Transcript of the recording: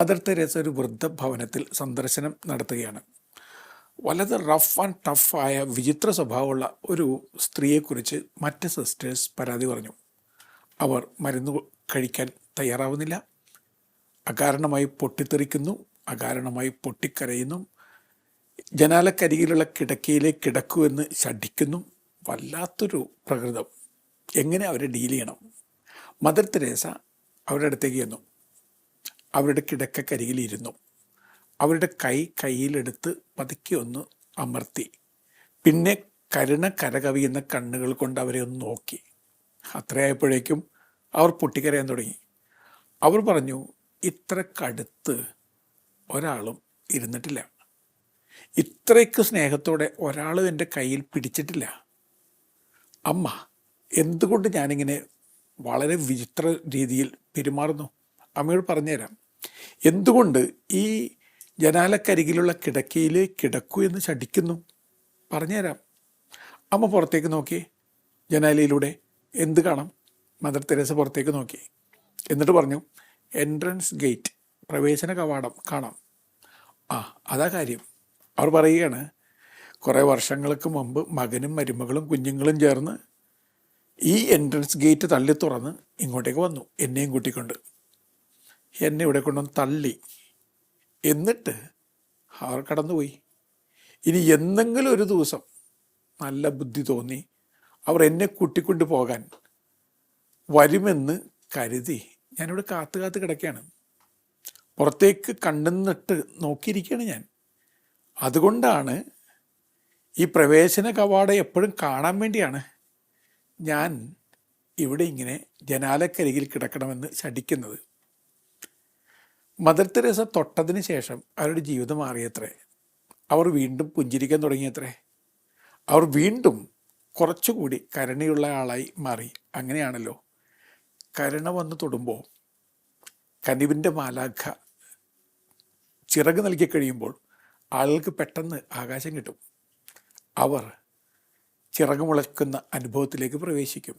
Mother Teresa ഒരു വൃദ്ധഭവനത്തിൽ സന്ദർശനം നടത്തുകയാണ്. വളരെ റഫ് ആൻഡ് ടഫായ വിചിത്ര സ്വഭാവമുള്ള ഒരു സ്ത്രീയെക്കുറിച്ച് മറ്റ് സിസ്റ്റേഴ്സ് പരാതി പറഞ്ഞു. അവർ മരുന്ന് കഴിക്കാൻ തയ്യാറാവുന്നില്ല, അകാരണമായി പൊട്ടിത്തെറിക്കുന്നു, അകാരണമായി പൊട്ടിക്കരയുന്നു, ജനാലക്കരികിലുള്ള കിടക്കയിലേക്ക് കിടക്കുമെന്ന് ശഠിക്കുന്നു. വല്ലാത്തൊരു പ്രകൃതം. എങ്ങനെ അവരെ ഡീൽ ചെയ്യണം? മദർ തെരേസ അവരുടെ അടുത്തേക്ക് ചെന്നു. അവരുടെ കിടക്കക്കരികിലിരുന്നു. അവരുടെ കയ്യിലെടുത്ത് പതുക്കെ ഒന്ന് അമർത്തി. പിന്നെ കരകവിയുന്ന കണ്ണുകൾ കൊണ്ട് അവരെ ഒന്ന് നോക്കി. അത്രയായപ്പോഴേക്കും അവർ പൊട്ടിക്കരയാൻ തുടങ്ങി. അവർ പറഞ്ഞു, ഇത്ര കടുത്ത് ഒരാളും ഇരുന്നിട്ടില്ല, ഇത്രയ്ക്ക് സ്നേഹത്തോടെ ഒരാളും എൻ്റെ കയ്യിൽ പിടിച്ചിട്ടില്ല. അമ്മ, എന്തുകൊണ്ട് ഞാനിങ്ങനെ വളരെ വിചിത്ര രീതിയിൽ പെരുമാറുന്നു? അമ്മയോട് പറഞ്ഞുതരാം. എന്തുകൊണ്ട് ഈ ജനാലക്കരികിലുള്ള കിടക്കയിൽ കിടക്കൂ എന്ന് ശഠിക്കുന്നു? പറഞ്ഞുതരാം. അമ്മ പുറത്തേക്ക് നോക്കി. ജനാലയിലൂടെ എന്ത് കാണാം? മദർ തെരേസ പുറത്തേക്ക് നോക്കി. എന്നിട്ട് പറഞ്ഞു, എൻട്രൻസ് ഗേറ്റ്, പ്രവേശന കവാടം കാണാം. അതാ കാര്യം. അവർ പറയുകയാണ്, കുറേ വർഷങ്ങൾക്ക് മുമ്പ് മകനും മരുമകളും കുഞ്ഞുങ്ങളും ചേർന്ന് ഈ എൻട്രൻസ് ഗേറ്റ് തള്ളി തുറന്ന് ഇങ്ങോട്ടേക്ക് വന്നു, എന്നെയും കൂട്ടിക്കൊണ്ട്. എന്നെ ഇവിടെ കൊണ്ടുവന്ന് തള്ളി. എന്നിട്ട് അവർ കടന്നുപോയി. ഇനി എന്തെങ്കിലും ഒരു ദിവസം നല്ല ബുദ്ധി തോന്നി അവർ എന്നെ കൂട്ടിക്കൊണ്ട് പോകാൻ വരുമെന്ന് കരുതി ഞാനിവിടെ കാത്തു കിടക്കുകയാണ്. പുറത്തേക്ക് കണ്ണുന്നിട്ട് നോക്കിയിരിക്കുകയാണ് ഞാൻ. അതുകൊണ്ടാണ് ഈ പ്രവേശന കവാടം എപ്പോഴും കാണാൻ വേണ്ടിയാണ് ഞാൻ ഇവിടെ ഇങ്ങനെ ജനാലക്കരികിൽ കിടക്കണമെന്ന് ശഠിക്കുന്നത്. മദർ തെരേസ തൊട്ടതിന് ശേഷം അവരുടെ ജീവിതം മാറിയത്രേ. അവർ വീണ്ടും പുഞ്ചിരിക്കാൻ തുടങ്ങിയത്രേ. അവർ വീണ്ടും കുറച്ചുകൂടി കരുണയുള്ള ആളായി മാറി. അങ്ങനെയാണല്ലോ, കരുണ വന്ന് തൊടുമ്പോൾ കനിവിൻ്റെ മാലാഖ ചിറക് നൽകി കഴിയുമ്പോൾ ആളുകൾക്ക് പെട്ടെന്ന് ആകാശം കിട്ടും. അവർ ചിറക് മുളയ്ക്കുന്ന അനുഭവത്തിലേക്ക് പ്രവേശിക്കും.